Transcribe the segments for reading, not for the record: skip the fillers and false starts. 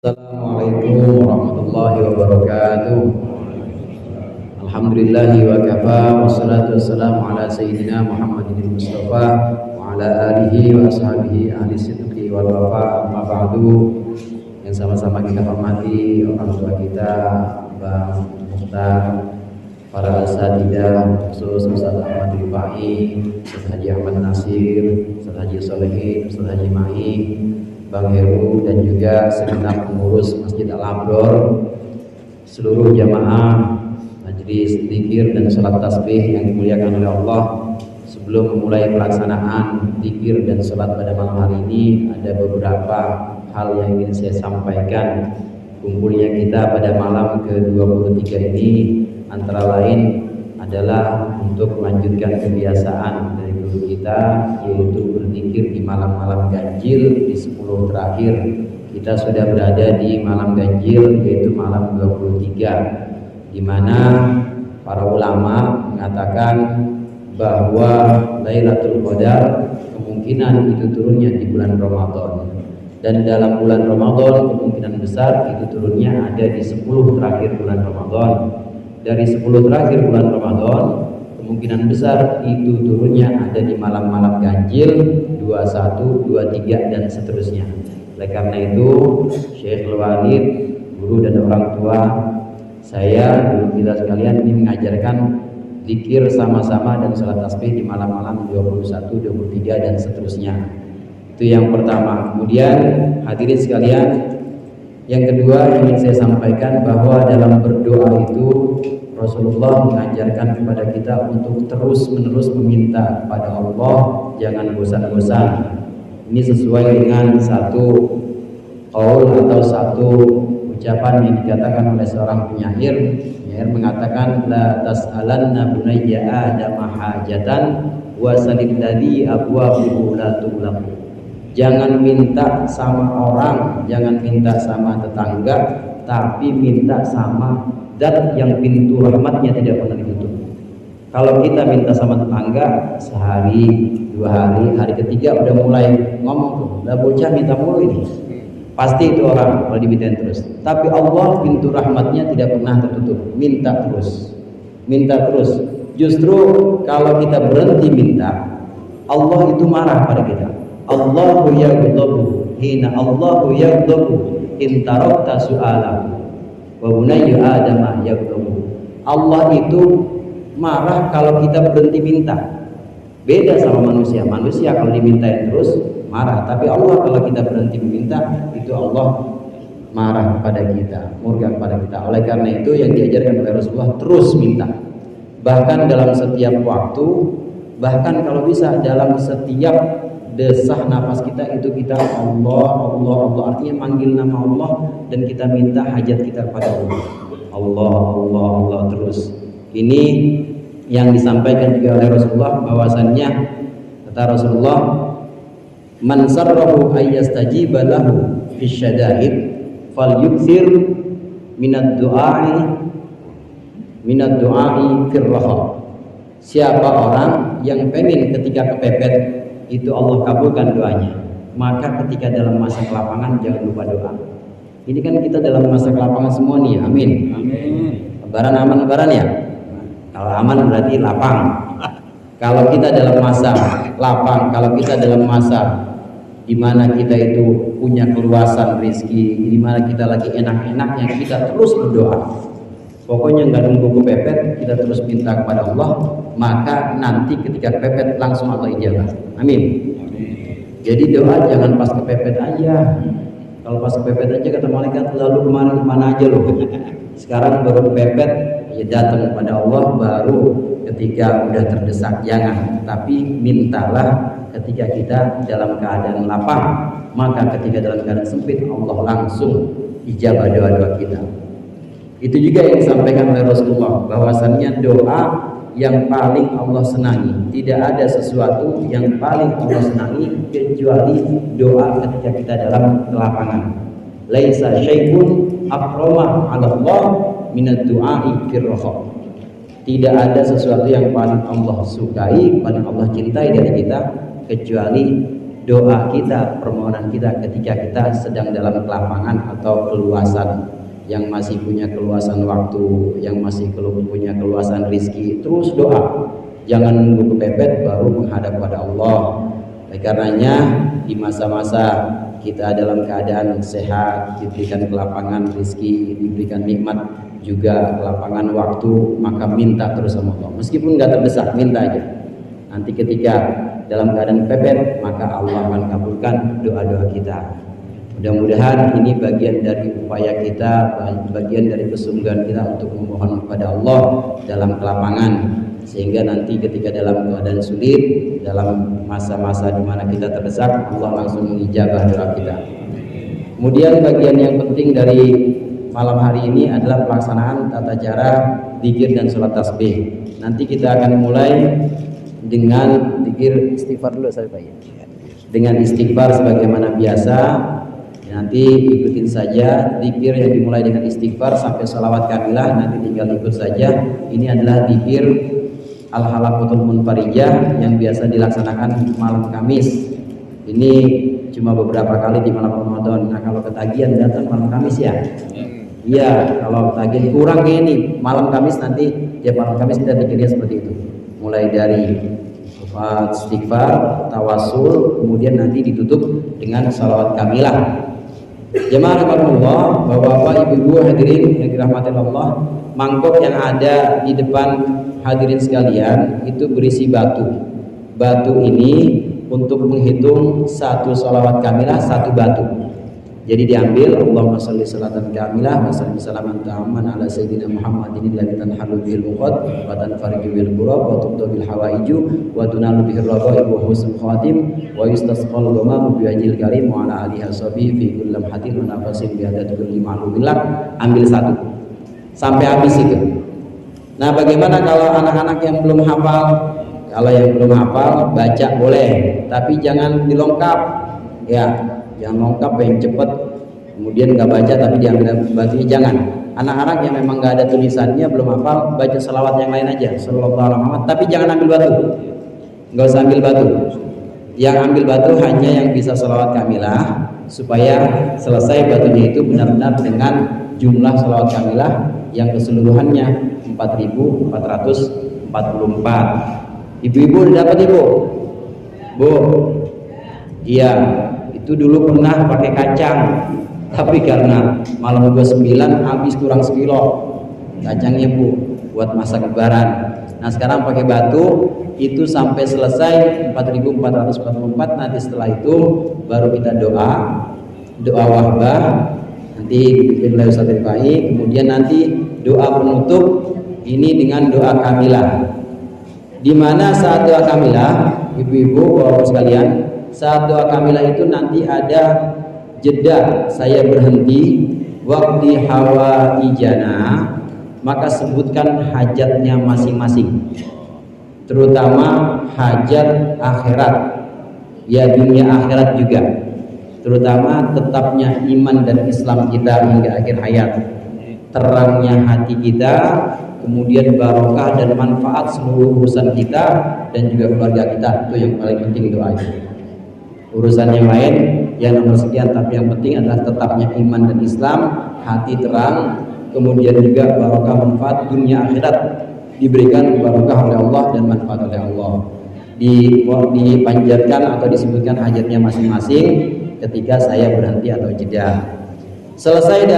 Assalamualaikum warahmatullahi wabarakatuh. Alhamdulillahi wa kafa wassalatu wassalamu ala sayyidina Muhammadin Mustafa wa ala alihi wa ashabihi ahli sidqi wal wafa, amma ba'du. Yang sama-sama kita hormati orang tua kita, Bang Mukhtar, para asatidzah, khusus Ustaz Ahmad Rifai, Ustaz Haji Ahmad Nasir, Ustaz Haji Solehin, Ustaz Haji Mai, Bang Heru, dan juga segenap pengurus Masjid Al-Abrar, seluruh jamaah majelis zikir dan salat tasbih yang dimuliakan oleh Allah. Sebelum memulai pelaksanaan zikir dan salat pada malam hari ini, ada beberapa hal yang ingin saya sampaikan. Kumpulnya kita pada malam ke-23 ini antara lain adalah untuk melanjutkan kebiasaan dari guru kita, yaitu berzikir di malam-malam ganjil di 10 terakhir. Kita sudah berada di malam ganjil, yaitu malam 23, di mana para ulama mengatakan bahwa Lailatul Qadar kemungkinan itu turunnya di bulan Ramadan, dan dalam bulan Ramadan kemungkinan besar itu turunnya ada di 10 terakhir bulan Ramadan. Dari 10 terakhir bulan Ramadan kemungkinan besar itu turunnya ada di malam-malam ganjil 21, 23 dan seterusnya. Oleh karena itu Syekh Al-Walid, guru dan orang tua saya, guru kita sekalian, ini mengajarkan zikir sama-sama dan salat tasbih di malam-malam 21, 23 dan seterusnya. Itu yang pertama. Kemudian hadirin sekalian, yang kedua yang ingin saya sampaikan bahwa dalam berdoa itu Rasulullah mengajarkan kepada kita untuk terus-menerus meminta kepada Allah, jangan bosan-bosan. Ini sesuai dengan satu qaul atau satu ucapan yang dikatakan oleh seorang penyair. Penyair mengatakan, la tas'alanna bunayya adama hajatan wa salil ladzi abwabuhu la tughlaq. Jangan minta sama orang, jangan minta sama tetangga, tapi minta sama zat yang pintu rahmatnya tidak pernah ditutup. Kalau kita minta sama tetangga sehari, 2 hari, hari ketiga udah mulai ngomong tuh, lah bocah minta mulu ini. Pasti itu orang kalau dimintain terus. Tapi Allah pintu rahmatnya tidak pernah tertutup. Minta terus, minta terus. Justru kalau kita berhenti minta, Allah itu marah pada kita. Allahu yaghdabu hina Allahu yaghdabu in tarakta su'alahu wa bunayyu adama yaghdabu. Allah itu marah kalau kita berhenti minta. Beda sama manusia. Manusia kalau dimintain terus marah, tapi Allah kalau kita berhenti meminta, itu Allah marah kepada kita, murka kepada kita. Oleh karena itu yang diajarkan oleh Rasulullah, terus minta. Bahkan dalam setiap waktu, bahkan kalau bisa dalam setiap desah nafas kita itu kita Allah, Allah, Allah, artinya manggil nama Allah dan kita minta hajat kita kepada Allah. Allah, Allah, Allah terus. Ini yang disampaikan juga oleh Rasulullah, bahwasannya kata Rasulullah, man sarrahu ayyastajiba lahu fisyada'id falyukthir minad du'ai firraha. Siapa orang yang pengen ketika kepepet itu Allah kabulkan doanya, maka ketika dalam masa kelapangan jangan lupa doa. Ini kan kita dalam masa kelapangan semua nih, amin. Amin. Lebaran aman, lebaran ya. Kalau aman berarti lapang. Kalau kita dalam masa lapang, kalau kita dalam masa di mana kita itu punya keluasan rezeki, di mana kita lagi enak-enaknya, kita terus berdoa. Pokoknya nggak nunggu kepepet, kita terus minta kepada Allah, maka nanti ketika kepepet langsung Allah ijabah. Amin. Jadi doa jangan pas kepepet aja. Kalau pas kepepet aja kata malaikat, lalu kemarin kemana aja loh. Sekarang baru kepepet, ya datang kepada Allah baru ketika udah terdesak. Jangan, tapi mintalah ketika kita dalam keadaan lapang, maka ketika dalam keadaan sempit Allah langsung ijabah doa-doa kita. Itu juga yang disampaikan oleh Rasulullah, bahwasannya doa yang paling Allah senangi, tidak ada sesuatu yang paling Allah senangi kecuali doa ketika kita dalam kelapangan. Laisa syai'un akrama 'ala Allah minad du'ai firraha. Tidak ada sesuatu yang paling Allah sukai, paling Allah cintai dari kita kecuali doa kita, permohonan permohonan kita ketika kita sedang dalam kelapangan atau keluasan, yang masih punya keluasan waktu, yang masih punya keluasan rizki, terus doa. Jangan nunggu kepepet baru menghadap pada Allah. Oleh karenanya di masa-masa kita dalam keadaan sehat, diberikan kelapangan rizki, diberikan nikmat juga kelapangan waktu, maka minta terus sama Allah. Meskipun nggak terdesak, minta aja. Nanti ketika dalam keadaan pepet, maka Allah akan kabulkan doa-doa kita. Mudah-mudahan ini bagian dari upaya kita, bagian dari kesungguhan kita untuk memohon kepada Allah dalam kelapangan, sehingga nanti ketika dalam keadaan sulit, dalam masa-masa di mana kita terdesak, Allah langsung mengijabah doa kita. Kemudian bagian yang penting dari malam hari ini adalah pelaksanaan tata cara zikir dan sholat tasbih. Nanti kita akan mulai dengan zikir istighfar dulu saya Pak. Dengan istighfar sebagaimana biasa. Nanti ikutin saja zikir yang dimulai dengan istighfar sampai sholawat kamilah, nanti tinggal ikut saja. Ini adalah zikir al-halaqatul munfarijah yang biasa dilaksanakan malam Kamis. Ini cuma beberapa kali di malam Ramadan. Nah, kalau ketagihan datang malam Kamis ya. Iya, kalau ketagihan kurang kayak ini malam Kamis, nanti ya malam Kamis kita zikirnya seperti itu. Mulai dari istighfar, tawasul, kemudian nanti ditutup dengan sholawat kamilah. Jemaah rahimakumullah, Bapak-bapak, Ibu-ibu hadirin yang dirahmati Allah, mangkok yang ada di depan hadirin sekalian itu berisi batu. Batu ini untuk menghitung satu sholawat kamilah, satu batu. Jadi diambil, Allahumma sholli sholatan kamilah wa sallim salaman ta'amman ala sayyidina Muhammadin alladzi tanhalu bihil uqad wa tanfariju bil qurab wa tuqda bil hawaiju wa tunalu bihir raghaib wa husnul khatim wa yustasqal ghamam bi wajhil karim wa ala alihi washabihi fi kulli lamhatin wa nafasin bi adad kulli ma'lubillah. Ambil satu sampai habis itu. Nah, bagaimana kalau anak-anak yang belum hafal? Kalau yang belum hafal baca boleh, tapi jangan dilengkap ya. Yang lengkap yang cepat, kemudian nggak baca tapi diambil batunya, jangan. Anak-anak yang memang nggak ada tulisannya, belum hafal, baca selawat yang lain aja, sallallahu alaihi wasallam, tapi jangan ambil batu, nggak usah ambil batu. Yang ambil batu hanya yang bisa selawat kamilah, supaya selesai batunya itu benar-benar dengan jumlah selawat kamilah yang keseluruhannya 4.444. Ibu-ibu udah dapat ibu? Bu? Iya. Itu dulu pernah pakai kacang, tapi karena malam 29 habis kurang sekilo kacangnya Bu buat masak lebaran. Nah, sekarang pakai batu itu sampai selesai 4.444. Nanti setelah itu baru kita doa wahbah, nanti dipimpin oleh Ustaz Rifai. Kemudian nanti doa penutup ini dengan doa kamilah, di mana saat doa kamilah, ibu-ibu bapak sekalian, saat doa kamilah itu nanti ada jeda, saya berhenti waqti hawa ijana, maka sebutkan hajatnya masing-masing, terutama hajat akhirat, ya dunia akhirat juga, terutama tetapnya iman dan Islam kita hingga akhir hayat, terangnya hati kita, kemudian barokah dan manfaat seluruh urusan kita dan juga keluarga kita. Itu yang paling penting doa itu. Urusan yang lain yang nomor sekian, tapi yang penting adalah tetapnya iman dan Islam, hati terang, kemudian juga barokah manfaat dunia akhirat, diberikan barokah oleh Allah dan manfaat oleh Allah. Dipanjatkan atau disebutkan hajatnya masing-masing ketika saya berhenti atau jeda. Selesai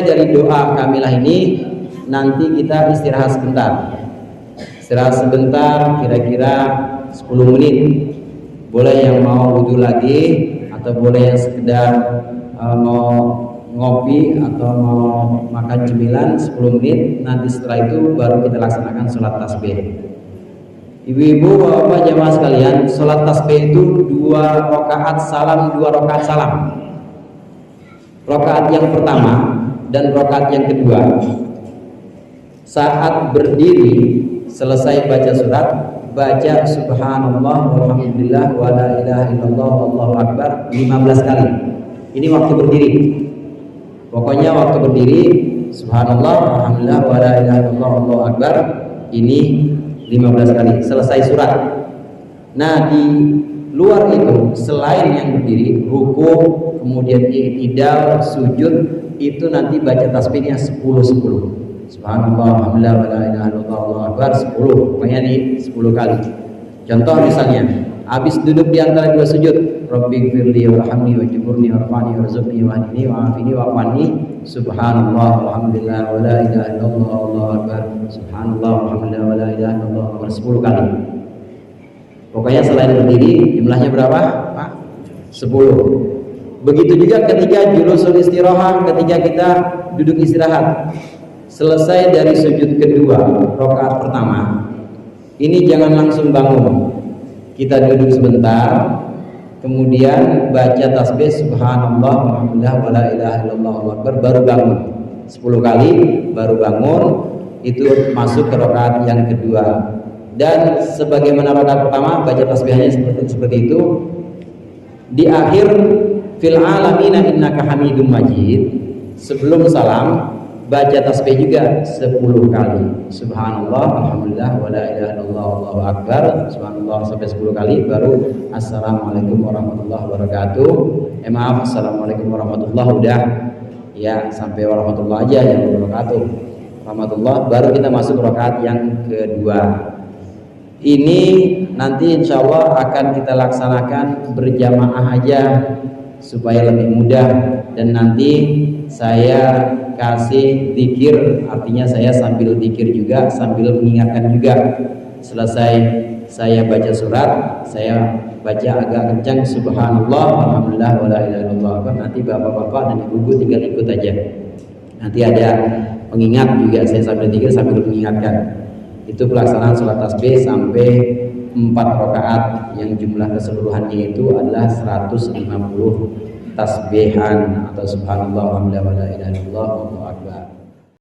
dari doa kamilah ini, nanti kita istirahat sebentar. Istirahat sebentar, kira-kira 10 menit. Boleh yang mau wudhu lagi, atau boleh yang sekedar mau ngopi atau mau makan cemilan 10 menit. Nanti setelah itu baru kita laksanakan sholat tasbih. Ibu-ibu, bapak-bapak, jamaah sekalian, sholat tasbih itu 2 rakaat salam, 2 rakaat salam. Rakaat yang pertama dan rakaat yang kedua, saat berdiri selesai baca surat, baca subhanallah walhamdulillah wa la ilaha illallah wallahu akbar 15 kali. Ini waktu berdiri. Pokoknya waktu berdiri subhanallah walhamdulillah wa la ilaha illallah wallahu akbar ini 15 kali selesai surat. Nah, di luar itu selain yang berdiri, ruku, kemudian i'tidal, sujud, itu nanti baca tasbihnya 10-10. Subhanallah, alhamdulillah, wa la ilaha illallah, Allahu akbar 10. Pokoknya nih 10 kali. Contoh misalnya, habis duduk di antara dua sujud, Rabbighfirli warhamni wajburni warfa'ni warzuqni wahdini wa'afini wa'afani, subhanallah, alhamdulillah, wa la ilaha illallah, Allahu akbar, subhanallah, alhamdulillah, wa la ilaha illallah, Allahu akbar 10 kali. Pokoknya selain berdiri, jumlahnya berapa? Pak? 10. Begitu juga ketika julusul istirahah, ketika kita duduk istirahat. Selesai dari sujud kedua, rakaat pertama, ini jangan langsung bangun. Kita duduk sebentar, kemudian baca tasbih subhanallah, alhamdulillah, wa la ilaha illallah, Allahu akbar, baru bangun. 10 kali baru bangun, itu masuk ke rakaat yang kedua. Dan sebagaimana rakaat pertama baca tasbihnya seperti itu. Di akhir fil alamina innaka hamidum majid, sebelum salam baca tasbih juga 10 kali. Subhanallah, alhamdulillah, wa la ilaha illallah, Allahu akbar, subhanallah sampai 10 kali, baru assalamualaikum warahmatullahi wabarakatuh. Maaf, assalamualaikum warahmatullahi, udah ya, sampai warahmatullahi aja, yang wabarakatuh rahmatullah, baru kita masuk rakaat yang kedua. Ini nanti insya Allah akan kita laksanakan berjamaah aja supaya lebih mudah, dan nanti saya kasih zikir, artinya saya sambil zikir juga, sambil mengingatkan juga. Selesai saya baca surat, saya baca agak kencang subhanallah, alhamdulillah, wa la ilaha illallah. Nanti bapak-bapak dan ibu-ibu tinggal ikut aja. Nanti ada pengingat juga, saya sambil zikir sambil mengingatkan. Itu pelaksanaan sholat tasbih sampai 4 rakaat yang jumlah keseluruhannya itu adalah 150 tasbihan atau subhanallah, alhamdulillah, wa la ilaha illallah, Allahu akbar.